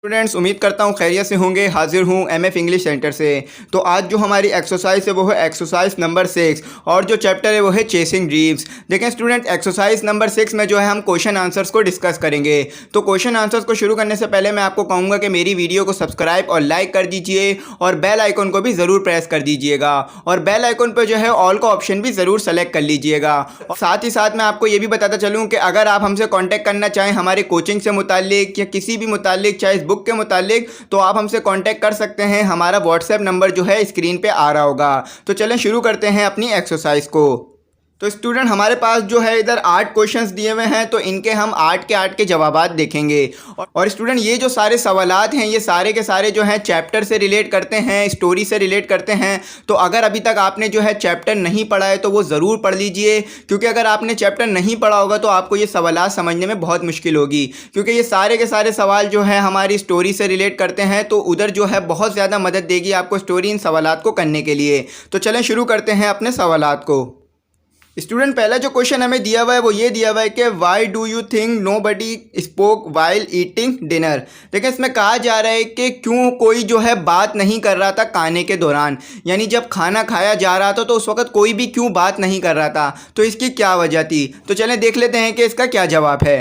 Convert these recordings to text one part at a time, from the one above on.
Students, उम्मीद करता हूँ खैरियत से होंगे। हाजिर हूँ एमएफ इंग्लिश सेंटर से। तो आज जो हमारी एक्सरसाइज है वो है एक्सरसाइज नंबर 6 और जो चैप्टर है वो है चेसिंग ड्रीम्स। देखें स्टूडेंट, एक्सरसाइज नंबर 6 में जो है हम क्वेश्चन आंसर्स को डिस्कस करेंगे। तो क्वेश्चन आंसर्स को शुरू करने से पहले मैं आपको कहूँगा कि मेरी वीडियो को सब्सक्राइब और लाइक कर दीजिए और बेल आइकन को भी ज़रूर प्रेस कर दीजिएगा और बेल आइकन पर जो है ऑल का ऑप्शन भी ज़रूर सेलेक्ट कर लीजिएगा। और साथ ही साथ मैं आपको ये भी बताता चलूँ कि अगर आप हमसे कॉन्टैक्ट करना चाहें हमारे कोचिंग से मुताल्लिक या किसी भी मुताल्लिक, चाहे इस बुक के मुताल्लिक, तो आप हमसे कांटेक्ट कर सकते हैं। हमारा व्हाट्सएप नंबर जो है स्क्रीन पे आ रहा होगा। तो चलें शुरू करते हैं अपनी एक्सरसाइज को। तो स्टूडेंट, हमारे पास जो है इधर 8 क्वेश्चंस दिए हुए हैं, तो इनके हम 8 के 8 के जवाबात देखेंगे। और स्टूडेंट, ये जो सारे सवालात हैं ये सारे के सारे जो हैं चैप्टर से रिलेट करते हैं, स्टोरी से रिलेट करते हैं। तो अगर अभी तक आपने जो है चैप्टर नहीं पढ़ा है तो वो ज़रूर पढ़ लीजिए, क्योंकि अगर आपने चैप्टर नहीं पढ़ा होगा तो आपको ये सवालात समझने में बहुत मुश्किल होगी, क्योंकि ये सारे के सारे सवाल जो है हमारी स्टोरी से रिलेट करते हैं। तो उधर जो है बहुत ज़्यादा मदद देगी आपको स्टोरी इन सवालात को करने के लिए। तो चलें शुरू करते हैं अपने सवालात को। स्टूडेंट, पहला जो क्वेश्चन हमें दिया हुआ है वो ये दिया हुआ है कि why do you think nobody spoke while eating dinner. देखिए, इसमें कहा जा रहा है कि क्यों कोई जो है बात नहीं कर रहा था खाने के दौरान, यानी जब खाना खाया जा रहा था तो उस वक्त कोई भी क्यों बात नहीं कर रहा था, तो इसकी क्या वजह थी। तो चलें देख लेते हैं कि इसका क्या जवाब है।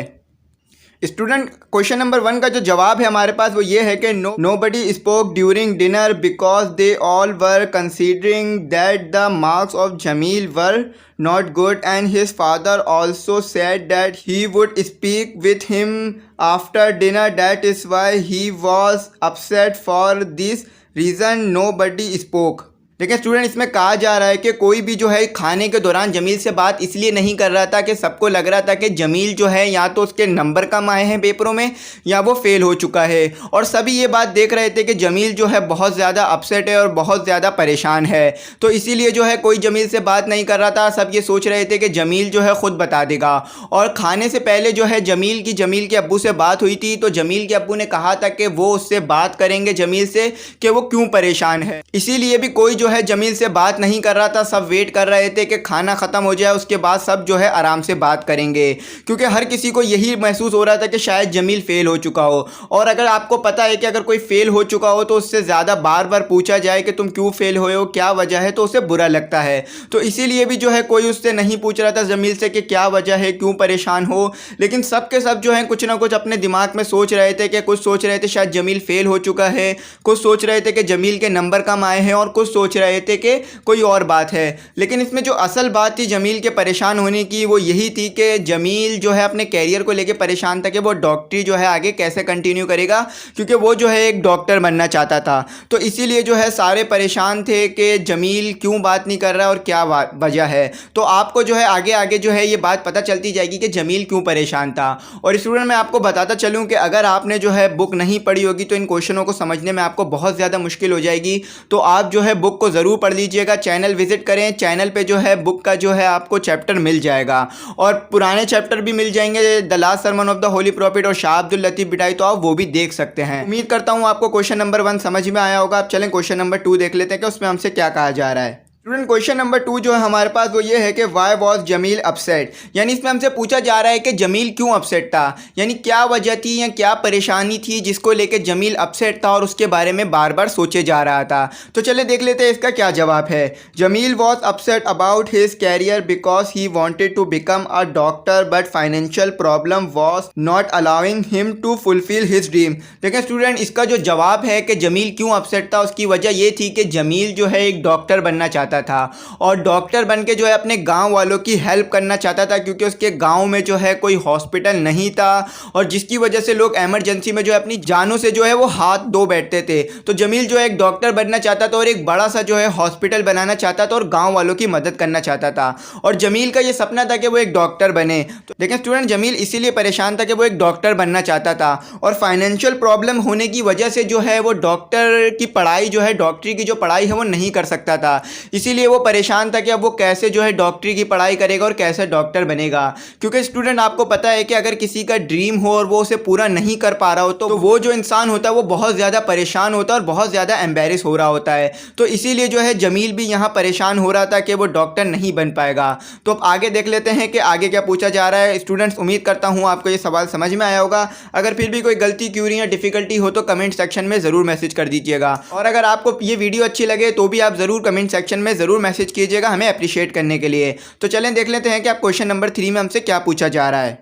स्टूडेंट, क्वेश्चन नंबर 1 का जो जवाब है हमारे पास वो ये है कि nobody spoke during dinner because they all were considering that the marks of Jameel were not good and his father also said that he would speak with him after dinner, that is why he was upset for this reason nobody spoke. देखिए student, इसमें कहा जा रहा है कि कोई भी जो है खाने के दौरान जमील से बात इसलिए नहीं कर रहा था कि सबको लग रहा था कि जमील जो है या तो उसके नंबर कम आए हैं पेपरों में या वो फेल हो चुका है, और सभी ये बात देख रहे थे कि जमील जो है बहुत ज़्यादा अपसेट है और बहुत ज़्यादा परेशान है। तो इसीलिए जो है कोई जमील से बात नहीं कर रहा था। सब ये सोच रहे थे कि जमील जो है ख़ुद बता देगा। और खाने से पहले जो है जमील के अब्बू से बात हुई थी, तो जमील के अब्बू ने कहा था कि वो उससे बात करेंगे जमील से कि वो क्यों परेशान है। इसीलिए भी कोई है जमील से बात नहीं कर रहा था। सब वेट कर रहे थे कि खाना ख़त्म हो जाए, उसके बाद सब जो है आराम से बात करेंगे, क्योंकि हर किसी को यही महसूस हो रहा था कि शायद जमील फ़ेल हो चुका हो। और अगर आपको पता है कि अगर कोई फ़ेल हो चुका हो तो उससे ज़्यादा बार बार पूछा जाए कि तुम क्यों फ़ेल हुए हो, क्या वजह है, तो उसे बुरा लगता है। तो इसीलिए भी जो है कोई उससे नहीं पूछ रहा था जमील से कि क्या वजह है, क्यों परेशान हो। लेकिन सब के सब जो है कुछ ना कुछ अपने दिमाग में सोच रहे थे कि कुछ सोच रहे थे शायद जमील फ़ेल हो चुका है, कुछ सोच रहे थे कि जमील के नंबर कम आए हैं, और कुछ सोच रहे थे कि कोई और बात है। लेकिन इसमें जो असल बात थी जमील के परेशान होने की वो यही थी कि जमील जो है अपने कैरियर को लेके परेशान था कि वो डॉक्टरी जो है आगे कैसे कंटिन्यू करेगा, क्योंकि वो जो है एक डॉक्टर बनना चाहता था। तो इसीलिए जो है सारे परेशान थे कि जमील क्यों बात नहीं कर रहा और क्या वजह है। तो आपको जो है आगे आगे जो है ये बात पता चलती जाएगी कि जमील क्यों परेशान था। और स्टूडेंट, मैं आपको बताता चलूँ कि अगर आपने जो है बुक नहीं पढ़ी होगी तो इन क्वेश्चनों को समझने में आपको बहुत ज़्यादा मुश्किल हो जाएगी। तो आप जो है बुक को ज़रूर पढ़ लीजिएगा। चैनल विजिट करें, चैनल पे जो है बुक का जो है आपको चैप्टर मिल जाएगा और पुराने चैप्टर भी मिल जाएंगे, the last sermon of the holy prophet और शाह अब्दुल लतीफ़ बिटाई, तो आप वो भी देख सकते हैं। उम्मीद करता हूँ आपको क्वेश्चन नंबर 1 समझ में आया होगा। आप चलें क्वेश्चन नंबर 2 देख लेते हैं कि उसमें हमसे क्या कहा जा रहा है। स्टूडेंट, क्वेश्चन नंबर 2 जो है हमारे पास वो ये है कि वाई वॉज जमील अपसेट, यानी इसमें हमसे पूछा जा रहा है कि जमील क्यों अपसेट था, यानी क्या वजह थी या क्या परेशानी थी जिसको लेके जमील अपसेट था और उसके बारे में बार बार सोचे जा रहा था। तो चले देख लेते हैं इसका क्या जवाब है। Jameel was upset about his career because he wanted to become a doctor but financial problem was not allowing him to fulfil his dream. देखें स्टूडेंट, इसका जो जवाब है कि जमील क्यों अपसेट था, उसकी वजह ये थी कि जमील जो है एक डॉक्टर बनना चाहता था और डॉक्टर बन के जो है अपने गांव वालों की हेल्प करना चाहता था, क्योंकि उसके गांव में जो है कोई हॉस्पिटल नहीं था और जिसकी वजह से लोग इमरजेंसी में जो है अपनी जानों से जो है वो हाथ धो बैठते थे। तो जमील जो है एक डॉक्टर बनना चाहता था और एक बड़ा सा जो है हॉस्पिटल बनाना चाहता था और गाँव वालों की मदद करना चाहता था, और जमील का ये सपना था कि वो एक डॉक्टर बने। तो देखें स्टूडेंट, जमील इसीलिए परेशान था कि वो एक डॉक्टर बनना चाहता था और फाइनेंशियल प्रॉब्लम होने की वजह से जो है वो डॉक्टर की पढ़ाई जो है, डॉक्टरी की जो पढ़ाई है वो नहीं कर सकता था। इसी इसीलिए वो परेशान था कि अब वो कैसे जो है डॉक्टरी की पढ़ाई करेगा और कैसे डॉक्टर बनेगा। क्योंकि स्टूडेंट आपको पता है कि अगर किसी का ड्रीम हो और वो उसे पूरा नहीं कर पा रहा हो तो वो जो इंसान होता है वो बहुत ज़्यादा परेशान होता है और बहुत ज़्यादा एम्बेरस हो रहा होता है। तो इसीलिए जो है जमील भी यहाँ परेशान हो रहा था कि वो डॉक्टर नहीं बन पाएगा। तो अब आगे देख लेते हैं कि आगे क्या पूछा जा रहा है। स्टूडेंट्स, उम्मीद करता हूँ आपको ये सवाल समझ में आया होगा। अगर फिर भी कोई गलती, क्यूरी या डिफिकल्टी हो तो कमेंट सेक्शन में ज़रूर मैसेज कर दीजिएगा। और अगर आपको ये वीडियो अच्छी लगे तो भी आप ज़रूर कमेंट सेक्शन में ज़रूर मैसेज कीजिएगा हमें अप्रिशिएट करने के लिए। तो चलें देख लेते हैं कि आप क्वेश्चन नंबर 3 में हमसे क्या पूछा जा रहा है।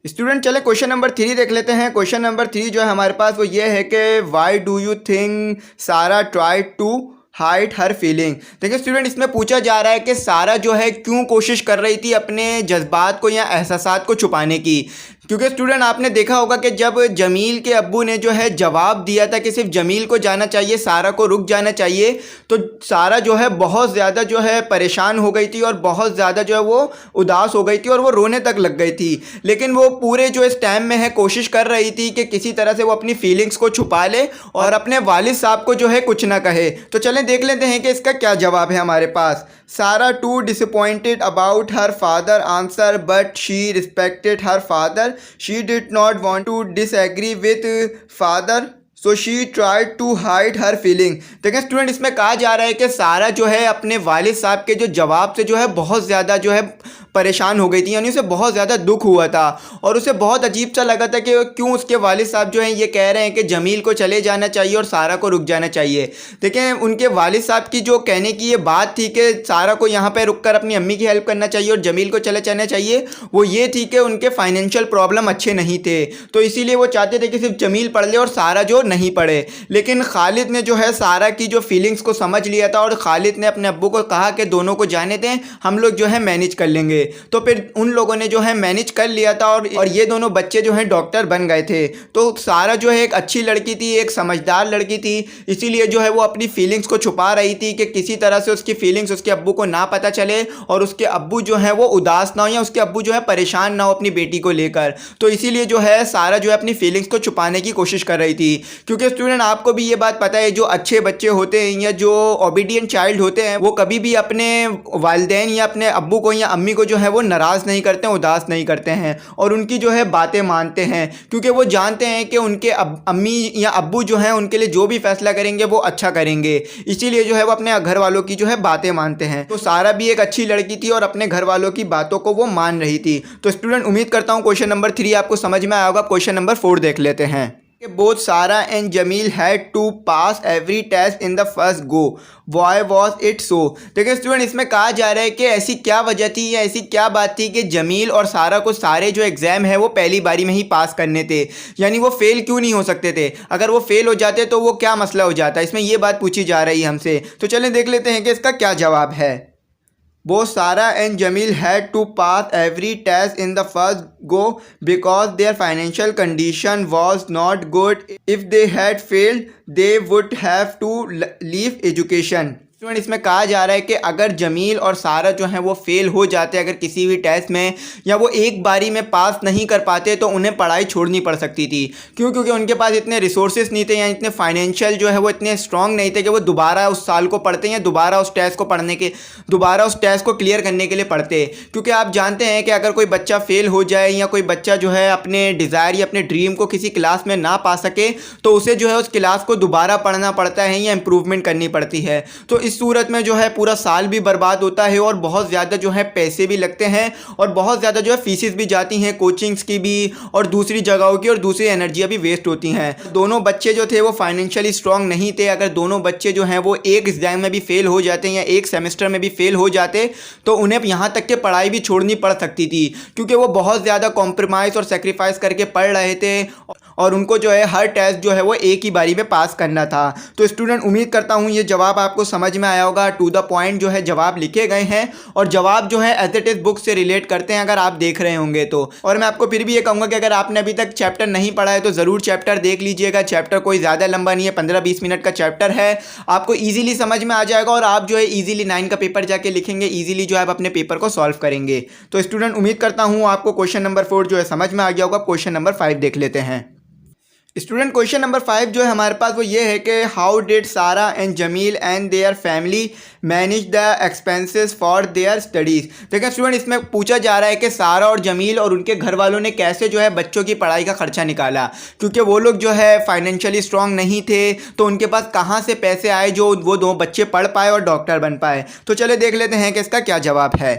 स्टूडेंट, चले क्वेश्चन नंबर 3 देख लेते हैं। क्वेश्चन नंबर 3 जो है हमारे पास वो ये है कि why do you think Sara try to hide her feeling. देखिए स्टूडेंट, इसमें पूछा जा रहा है कि सारा जो है क्यों कोशिश कर रही थी अपने जज्बात को या एहसासात को छुपाने की। क्योंकि स्टूडेंट आपने देखा होगा कि जब जमील के अब्बू ने जो है जवाब दिया था कि सिर्फ जमील को जाना चाहिए, सारा को रुक जाना चाहिए, तो सारा जो है बहुत ज़्यादा जो है परेशान हो गई थी और बहुत ज़्यादा जो है वो उदास हो गई थी और वो रोने तक लग गई थी। लेकिन वो पूरे जो इस टाइम में है कोशिश कर रही थी कि किसी तरह से वो अपनी फीलिंग्स को छुपा ले और अपने वालिद साहब को जो है कुछ ना कहे। तो चलें देख लेते हैं कि इसका क्या जवाब है हमारे पास। Sara too disappointed about her father answer but she respected her father. She did not want to disagree with father, so she tried to hide her feeling। देखिए स्टूडेंट, इसमें कहा जा रहा है कि सारा जो है अपने वालिद साहब के जो जवाब से जो है बहुत ज़्यादा जो है परेशान हो गई थी, यानी उसे बहुत ज़्यादा दुख हुआ था और उसे बहुत अजीब सा लगा था कि क्यों उसके वालिद साहब जो हैं ये कह रहे हैं कि जमील को चले जाना चाहिए और सारा को रुक जाना चाहिए। देखें, उनके वालिद साहब की जो कहने की ये बात थी कि सारा को यहाँ पे रुक कर अपनी अम्मी की हेल्प करना चाहिए और जमील को चले जाना चाहिए, वो ये थी कि उनके फाइनेंशियल प्रॉब्लम अच्छे नहीं थे, तो इसीलिए वो चाहते थे कि सिर्फ जमील पढ़ ले और सारा जो नहीं पढ़े। लेकिन खालिद ने जो है सारा की जो फीलिंग्स को समझ लिया था और खालिद ने अपने अब्बू को कहा कि दोनों को जाने दें, हम लोग जो है मैनेज कर लेंगे। तो फिर उन लोगों ने जो है मैनेज कर लिया था और ये दोनों बच्चे जो हैं डॉक्टर बन गए थे। तो सारा जो है एक अच्छी लड़की थी, एक समझदार लड़की थी, इसीलिए जो है वो अपनी फीलिंग्स को छुपा रही थी कि किसी तरह से उसकी फीलिंग्स उसके अब्बू को ना पता चले और उसके अब्बू जो है वो उदास ना हो या उसके अब्बू जो है परेशान ना हो अपनी बेटी को लेकर। तो इसीलिए जो है सारा जो है अपनी फीलिंग्स को छुपाने की कोशिश कर रही थी। क्योंकि स्टूडेंट आपको भी ये बात पता है, जो अच्छे बच्चे होते हैं या जो ओबीडियंट चाइल्ड होते हैं वो कभी भी अपने वालिदैन या अपने अब्बू को या अम्मी को जो है वो नाराज़ नहीं करते हैं, उदास नहीं करते हैं और उनकी जो है बातें मानते हैं। क्योंकि वो जानते हैं कि उनके अम्मी या अब्बू जो हैं उनके लिए जो भी फैसला करेंगे वो अच्छा करेंगे, इसीलिए जो है वो अपने घर वालों की जो है बातें मानते हैं। तो सारा भी एक अच्छी लड़की थी और अपने घर वालों की बातों को वो मान रही थी। तो स्टूडेंट, उम्मीद करता हूँ क्वेश्चन नंबर 3 आपको समझ में आया होगा। क्वेश्चन नंबर 4 देख लेते हैं। Both Sara and Jameel had to pass every test in the first go, why was it so. देखिए स्टूडेंट, इसमें कहा जा रहा है कि ऐसी क्या वजह थी या ऐसी क्या बात थी कि जमील और सारा को सारे जो एग्ज़ाम है वो पहली बारी में ही पास करने थे, यानी वो फेल क्यों नहीं हो सकते थे। अगर वो फेल हो जाते तो वो क्या मसला हो जाता, इसमें ये बात पूछी जा रही है हमसे। तो चलें देख लेते हैं कि इसका क्या जवाब है। Both Sarah and Jamil had to pass every test in the first go because their financial condition was not good. If they had failed, they would have to leave education. Student, इसमें कहा जा रहा है कि अगर जमील और सारा जो हैं वो फेल हो जाते अगर किसी भी टेस्ट में या वो एक बारी में पास नहीं कर पाते तो उन्हें पढ़ाई छोड़नी पड़ सकती थी। क्यों? क्योंकि उनके पास इतने रिसोर्सेज नहीं थे या इतने फाइनेंशियल जो है वो इतने स्ट्रांग नहीं थे कि वो दोबारा उस साल को पढ़ते या दोबारा उस टेस्ट को क्लियर करने के लिए पढ़ते। क्योंकि आप जानते हैं कि अगर कोई बच्चा फेल हो जाए या कोई बच्चा जो है अपने डिज़ायर या अपने ड्रीम को किसी क्लास में ना पा सके तो उसे जो है उस क्लास को दोबारा पढ़ना पड़ता है या इम्प्रूवमेंट करनी पड़ती है। तो इस सूरत में जो है पूरा साल भी बर्बाद होता है और बहुत ज़्यादा जो है पैसे भी लगते हैं और बहुत ज़्यादा जो है फीसेस भी जाती हैं कोचिंग्स की भी और दूसरी जगहों की और दूसरी एनर्जियाँ भी वेस्ट होती हैं। दोनों बच्चे जो थे वो फाइनेंशियली स्ट्रांग नहीं थे। अगर दोनों बच्चे जो हैं वो एक एग्ज़ाम में भी फेल हो जाते या एक सेमेस्टर में भी फेल हो जाते तो उन्हें यहाँ तक कि पढ़ाई भी छोड़नी पड़ सकती थी, क्योंकि वो बहुत ज़्यादा कॉम्प्रोमाइज़ और सेक्रीफाइस करके पढ़ रहे थे और उनको जो है हर टेस्ट जो है वो एक ही बारी में पास करना था। तो स्टूडेंट, उम्मीद करता हूँ ये जवाब आपको समझ में आया होगा। टू द पॉइंट जो है जवाब लिखे गए हैं और जवाब जो है एज इट इज़ बुक से रिलेट करते हैं अगर आप देख रहे होंगे तो। और मैं आपको फिर भी ये कहूँगा कि अगर आपने अभी तक चैप्टर नहीं पढ़ा है तो ज़रूर चैप्टर देख लीजिएगा। चैप्टर कोई ज़्यादा लंबा नहीं है, 15-20 मिनट का चैप्टर है, आपको ईजिली समझ में आ जाएगा और आप जो है ईजिली 9 का पेपर जाके लिखेंगे, ईजिली जो है आप अपने पेपर को सॉल्व करेंगे। तो स्टूडेंट, उम्मीद करता हूँ आपको क्वेश्चन नंबर 4 जो है समझ में आ गया होगा। क्वेश्चन नंबर 5 देख लेते हैं। स्टूडेंट क्वेश्चन नंबर 5 जो है हमारे पास वो ये है कि how did Sarah and Jamil and their family manage the expenses for their studies. देखिए स्टूडेंट, इसमें पूछा जा रहा है कि सारा और जमील और उनके घर वालों ने कैसे जो है बच्चों की पढ़ाई का खर्चा निकाला, क्योंकि वो लोग जो है फाइनेंशियली स्ट्रांग नहीं थे, तो उनके पास कहाँ से पैसे आए जो वो दो बच्चे पढ़ पाए और डॉक्टर बन पाए। तो चलिए देख लेते हैं कि इसका क्या जवाब है।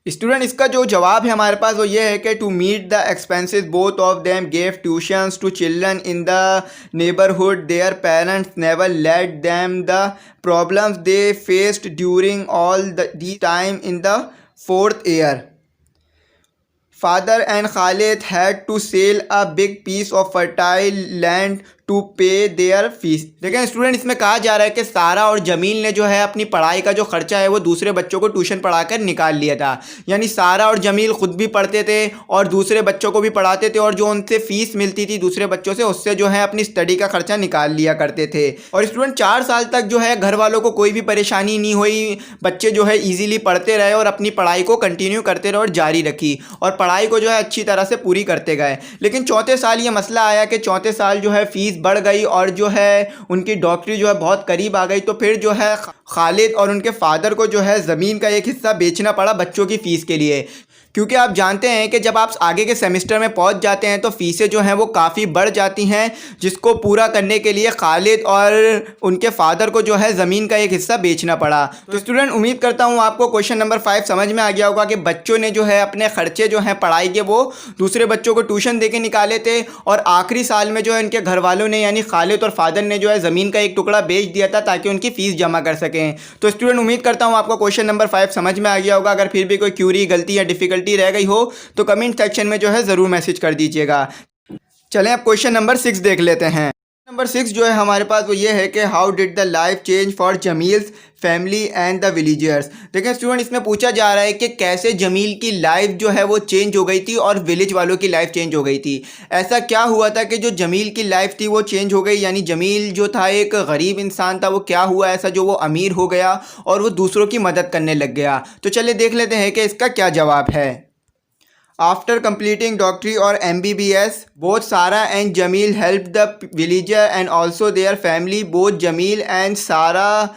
स्टूडेंट, इसका जो जवाब है हमारे पास वो ये है कि to meet the expenses both of them gave tuitions to children in the neighbourhood. Their parents never let them the problems they faced during all the time in the 4th year. Father and Khalid had to sell a big piece of fertile land to pay their fees. देखिए student, इसमें कहा जा रहा है कि सारा और जमील ने जो है अपनी पढ़ाई का जो खर्चा है वो दूसरे बच्चों को ट्यूशन पढ़ाकर निकाल लिया था। यानी सारा और जमील खुद भी पढ़ते थे और दूसरे बच्चों को भी पढ़ाते थे, और जो उनसे फीस मिलती थी दूसरे बच्चों से उससे जो है अपनी स्टडी का खर्चा निकाल लिया करते थे। और स्टूडेंट 4 साल तक जो है घर वालों को कोई भी परेशानी नहीं हुई, बच्चे जो है ईजिली पढ़ते रहे और अपनी पढ़ाई को कंटिन्यू करते रहे और जारी रखी और पढ़ाई को जो है अच्छी तरह से पूरी करते गए। लेकिन चौथे साल ये मसला आया कि चौथे साल जो है फीस बढ़ गई और जो है उनकी डॉक्टरी जो है बहुत करीब आ गई, तो फिर जो है खालिद और उनके फादर को जो है ज़मीन का एक हिस्सा बेचना पड़ा बच्चों की फ़ीस के लिए, क्योंकि आप जानते हैं कि जब आप आगे के सेमेस्टर में पहुंच जाते हैं तो फ़ीसें जो हैं वो काफ़ी बढ़ जाती हैं, जिसको पूरा करने के लिए खालिद और उनके फादर को जो है ज़मीन का एक हिस्सा बेचना पड़ा। तो स्टूडेंट, उम्मीद करता हूं आपको क्वेश्चन नंबर 5 समझ में आ गया होगा कि बच्चों ने जो है अपने खर्चे जो हैं पढ़ाई के वो दूसरे बच्चों को ट्यूशन दे के निकाले थे, और आखिरी साल में जो है उनके घर वालों ने यानी खालिद और फादर ने जो है ज़मीन का एक टुकड़ा बेच दिया था ताकि उनकी फ़ीस जमा कर सकें। तो स्टूडेंट, उम्मीद करता हूँ आपको क्वेश्चन नंबर 5 समझ में आ गया होगा। अगर फिर भी कोई क्यूरी, गलती या डिफ़िकल्टी रह गई हो तो कमेंट सेक्शन में जो है ज़रूर मैसेज कर दीजिएगा। चलें अब क्वेश्चन नंबर 6 देख लेते हैं। नंबर 6 जो है हमारे पास वो ये है कि how did the life change for Jamil's family and the villagers. देखिए स्टूडेंट, इसमें पूछा जा रहा है कि कैसे जमील की लाइफ जो है वो चेंज हो गई थी और विलेज वालों की लाइफ चेंज हो गई थी। ऐसा क्या हुआ था कि जो जमील की लाइफ थी वो चेंज हो गई, यानी जमील जो था एक गरीब इंसान था, वो क्या हुआ ऐसा जो वो अमीर हो गया और वो दूसरों की मदद करने लग गया। तो चलिए देख लेते हैं कि इसका क्या जवाब है। After completing doctorate or MBBS, both Sarah and Jamil helped the villager and also their family. Both Jamil and Sarah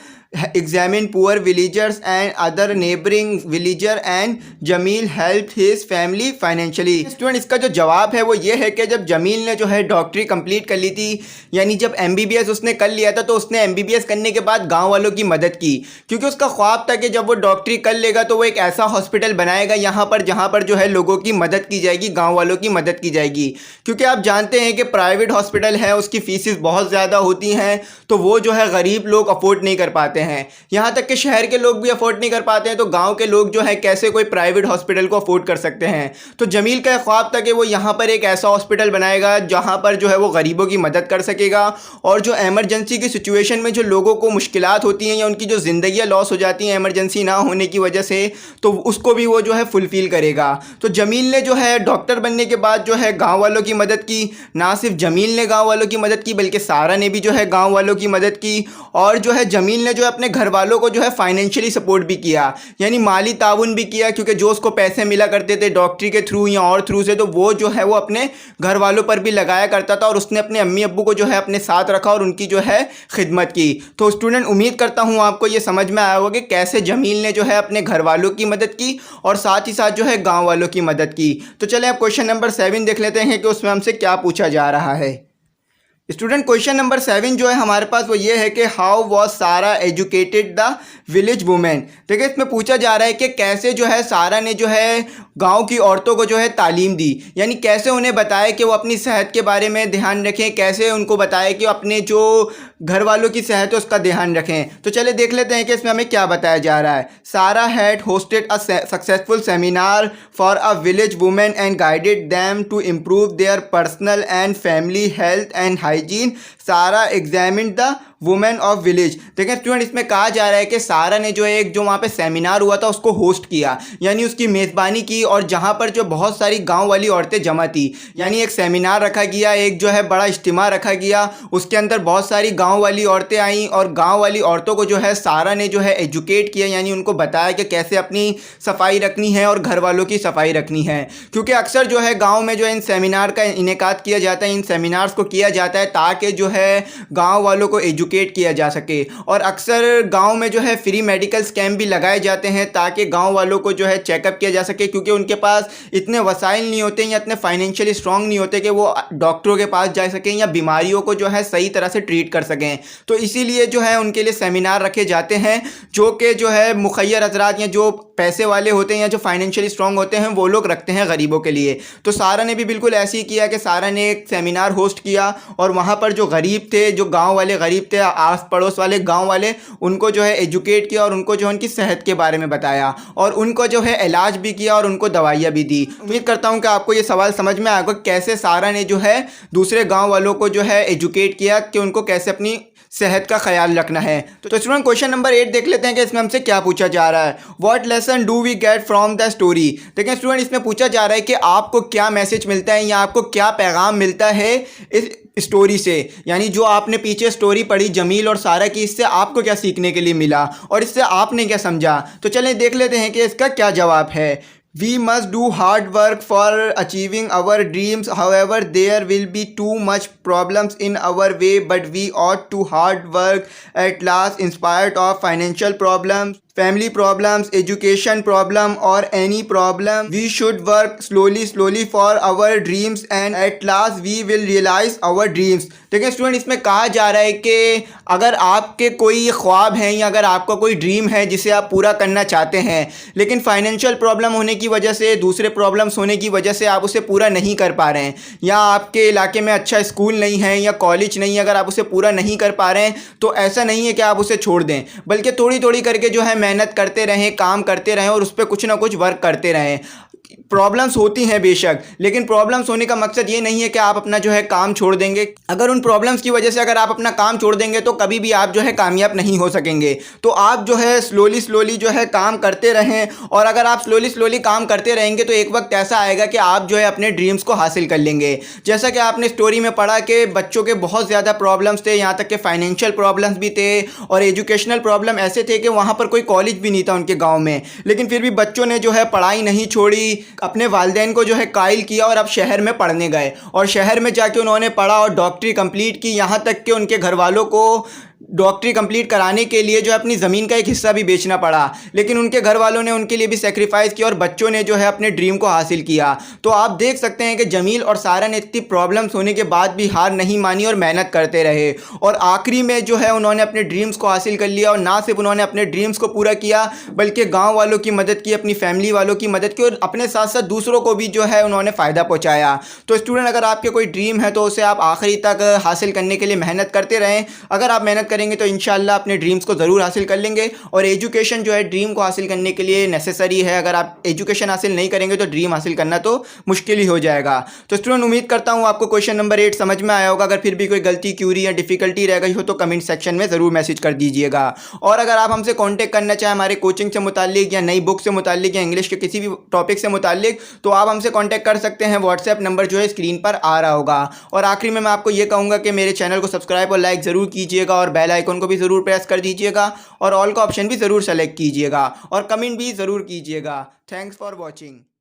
examined poor villagers and other neighboring villager and Jamil helped his family financially. Student, इसका जो जवाब है वो ये है कि जब जमील ने जो है डॉक्टरी कंप्लीट कर ली थी, यानी जब MBBS उसने कर लिया था, तो उसने MBBS करने के बाद गांव वालों की मदद की, क्योंकि उसका ख्वाब था कि जब वो डॉक्टरी कर लेगा तो वो एक ऐसा हॉस्पिटल बनाएगा यहाँ पर जहाँ पर जो है लोगों की मदद की जाएगी, गाँव वालों की मदद की जाएगी। क्योंकि आप जानते हैं कि प्राइवेट हॉस्पिटल है उसकी फीसिस बहुत ज़्यादा होती हैं, तो वो जो है गरीब लोग अफोर्ड नहीं कर पाते हैं। यहाँ तक कि शहर के लोग भी अफोर्ड नहीं कर पाते हैं, तो गांव के लोग जो है कैसे कोई प्राइवेट हॉस्पिटल को अफोर्ड कर सकते हैं। तो जमील का ख्वाब था कि वो यहाँ पर एक ऐसा हॉस्पिटल बनाएगा जहाँ पर जो है वो गरीबों की मदद कर सकेगा, और जो एमरजेंसी की सिचुएशन में जो लोगों को मुश्किलात होती हैं या उनकी जो ज़िंदगियाँ लॉस हो जाती हैं एमरजेंसी ना होने की वजह से, तो उसको भी वो जो है फुलफ़िल करेगा। तो जमील ने जो है डॉक्टर बनने के बाद जो है गाँव वालों की मदद की। ना सिर्फ जमील ने गाँव वालों की मदद की बल्कि सारा ने भी जो है गाँव वालों की मदद की, और जो है जमील ने जो है अपने घर वालों को जो है फाइनेंशियली सपोर्ट भी किया, यानी माली ताउन भी किया, क्योंकि जो उसको पैसे मिला करते थे डॉक्टरी के थ्रू या और थ्रू से, तो वो जो है वो अपने घर वालों पर भी लगाया करता था, और उसने अपने अम्मी अब्बू को जो है अपने साथ रखा और उनकी जो है खिदमत की। तो स्टूडेंट, उम्मीद करता हूँ आपको ये समझ में आया होगा कि कैसे जमील ने जो है अपने घर वालों की मदद की और साथ ही साथ जो है गाँव वालों की मदद की। तो चले अब क्वेश्चन नंबर 7 देख लेते हैं कि उसमें हमसे क्या पूछा जा रहा है। स्टूडेंट, क्वेश्चन नंबर 7 जो है हमारे पास वो ये है कि हाउ वॉज सारा एजुकेटेड द विलेज वुमेन। देखिए इसमें पूछा जा रहा है कि कैसे जो है सारा ने जो है गांव की औरतों को जो है तालीम दी, यानी कैसे उन्हें बताया कि वो अपनी सेहत के बारे में ध्यान रखें, कैसे उनको बताया कि अपने जो घर वालों की सेहत है उसका ध्यान रखें। तो चलिए देख लेते हैं कि इसमें हमें क्या बताया जा रहा है। Sarah had hosted a successful seminar for a village women and guided them to improve their personal and family health and hygiene. Sarah examined the women of village. देखें स्टूडेंट, इसमें कहा जा रहा है कि सारा ने जो है एक जो वहाँ पे सेमिनार हुआ था उसको होस्ट किया, यानी उसकी मेज़बानी की, और जहाँ पर जो बहुत सारी गांव वाली औरतें जमा थी, यानी एक सेमिनार रखा गया, एक जो है बड़ा इज्तिमा रखा गया, उसके अंदर बहुत सारी गांव वाली औरतें आईं और गांव वाली औरतों को जो है सारा ने जो है एजुकेट किया, यानी उनको बताया कि कैसे अपनी सफाई रखनी है और घर वालों की सफाई रखनी है। क्योंकि अक्सर जो है गाँव में जो है इन सेमिनार का इनेकाद किया जाता है, इन सेमिनार्स को किया जाता है ताकि जो है गांव वालों को एजुकेट किया जा सके। और अक्सर गांव में जो है फ्री मेडिकल कैंप भी लगाए जाते हैं ताकि गांव वालों को जो है चेकअप किया जा सके, क्योंकि उनके पास इतने वसाइल नहीं होते या इतने फाइनेंशियली स्ट्रांग नहीं होते कि वो डॉक्टरों के पास जा सकें या बीमारियों को जो है सही तरह से ट्रीट कर सकें। तो इसीलिए जो है उनके लिए सेमिनार रखे जाते हैं, जो कि जो है मुखय्यर हजरात या जो पैसे वाले होते हैं या जो फाइनेंशियली स्ट्रांग होते हैं वो लोग रखते हैं गरीबों के लिए। तो सारा ने भी बिल्कुल ऐसे ही किया कि सारा ने एक सेमिनार होस्ट किया और वहाँ पर जो गरीब थे, जो गांव वाले गरीब थे, आस पड़ोस वाले गांव वाले, उनको जो है एजुकेट किया और उनको जो है उनकी सेहत के बारे में बताया और उनको जो है इलाज भी किया और उनको दवाइयाँ भी दी। उम्मीद करता हूँ कि आपको ये सवाल समझ में आएगा कैसे सारा ने जो है दूसरे गाँव वालों को जो है एजुकेट किया कि उनको कैसे अपनी सेहत का ख्याल रखना है। तो स्टूडेंट क्वेश्चन नंबर 8 देख लेते हैं कि इसमें हमसे क्या पूछा जा रहा है। What lesson do we get from the story. देखिए स्टूडेंट, इसमें पूछा जा रहा है कि आपको क्या मैसेज मिलता है या आपको क्या पैगाम मिलता है इस स्टोरी से, यानी जो आपने पीछे स्टोरी पढ़ी जमील और सारा की, इससे आपको क्या सीखने के लिए मिला और इससे आपने क्या समझा। तो चलें देख लेते हैं कि इसका क्या जवाब है। We must do hard work for achieving our dreams. However, there will be too much problems in our way, but we ought to hard work at last, in spite of financial problems, family problems, education problem, or any problem. We should work slowly for our dreams, and at last we will realize our dreams. देखिए student, इसमें कहा जा रहा है कि अगर आपके कोई ख्वाब हैं या अगर आपका कोई ड्रीम है जिसे आप पूरा करना चाहते हैं, लेकिन फाइनेंशियल प्रॉब्लम होने की वजह से, दूसरे प्रॉब्लम्स होने की वजह से आप उसे पूरा नहीं कर पा रहे हैं, या आपके इलाके में अच्छा स्कूल नहीं है या कॉलेज नहीं है, अगर आप उसे पूरा नहीं कर पा रहे हैं तो ऐसा नहीं है कि आप उसे छोड़ दें, बल्कि थोड़ी थोड़ी करके जो है मेहनत करते रहें, काम करते रहें और उस पर कुछ ना कुछ वर्क करते रहें। प्रॉब्लम्स होती हैं बेशक, लेकिन प्रॉब्लम्स होने का मकसद ये नहीं है कि आप अपना जो है काम छोड़ देंगे। अगर उन प्रॉब्लम्स की वजह से अगर आप अपना काम छोड़ देंगे तो कभी भी आप जो है कामयाब नहीं हो सकेंगे। तो आप जो है स्लोली जो है काम करते रहें, और अगर आप स्लोली काम करते रहेंगे तो एक वक्त ऐसा आएगा कि आप जो है अपने ड्रीम्स को हासिल कर लेंगे। जैसा कि आपने स्टोरी में पढ़ा कि बच्चों के बहुत ज़्यादा प्रॉब्लम्स थे, यहाँ तक कि फाइनेंशियल प्रॉब्लम्स भी थे और एजुकेशनल प्रॉब्लम ऐसे थे कि वहाँ पर कोई कॉलेज भी नहीं था उनके गाँव में, लेकिन फिर भी बच्चों ने जो है पढ़ाई नहीं छोड़ी, अपने वालिदैन को जो है कायल किया और अब शहर में पढ़ने गए और शहर में जाके उन्होंने पढ़ा और डॉक्टरी कंप्लीट की, यहाँ तक कि उनके घर वालों को डॉक्टरी कंप्लीट कराने के लिए जो है अपनी ज़मीन का एक हिस्सा भी बेचना पड़ा, लेकिन उनके घर वालों ने उनके लिए भी सेक्रीफाइस किया और बच्चों ने जो है अपने ड्रीम को हासिल किया। तो आप देख सकते हैं कि जमील और सारा ने इतनी प्रॉब्लम्स होने के बाद भी हार नहीं मानी और मेहनत करते रहे और आखिरी में जो है उन्होंने अपने ड्रीम्स को हासिल कर लिया। और ना सिर्फ उन्होंने अपने ड्रीम्स को पूरा किया बल्कि गाँव वालों की मदद की, अपनी फैमिली वालों की मदद की और अपने साथ साथ दूसरों को भी जो है उन्होंने फ़ायदा पहुँचाया। तो स्टूडेंट, अगर आपके कोई ड्रीम है तो उसे आप आखिरी तक हासिल करने के लिए मेहनत करते रहें। अगर आप मेहनत करेंगे तो इंशाल्लाह अपने ड्रीम्स को ज़रूर हासिल कर लेंगे। और एजुकेशन जो है ड्रीम को हासिल करने के लिए नेसेसरी है। अगर आप एजुकेशन हासिल नहीं करेंगे तो ड्रीम हासिल करना तो मुश्किल ही हो जाएगा। तो स्टूडेंट, उम्मीद करता हूँ आपको क्वेश्चन नंबर 8 समझ में आया होगा। अगर फिर भी कोई गलती, क्यूरी या डिफिकल्टी रह गई हो तो कमेंट सेक्शन में ज़रूर मैसेज कर दीजिएगा। और अगर आप हमसे कॉन्टैक्ट करना चाहें हमारे कोचिंग से मुताल्लिक या नई बुक से मुताल्लिक या इंग्लिश के किसी भी टॉपिक से मुताल्लिक, तो आप हमसे कॉन्टैक्ट कर सकते हैं। व्हाट्सएप नंबर जो है स्क्रीन पर आ रहा होगा। और आखिरी में मैं आपको ये कहूँगा कि मेरे चैनल को सब्सक्राइब और लाइक ज़रूर कीजिएगा और बेल आइकन को भी ज़रूर प्रेस कर दीजिएगा और ऑल का ऑप्शन भी ज़रूर सेलेक्ट कीजिएगा और कमेंट भी ज़रूर कीजिएगा। Thanks for watching.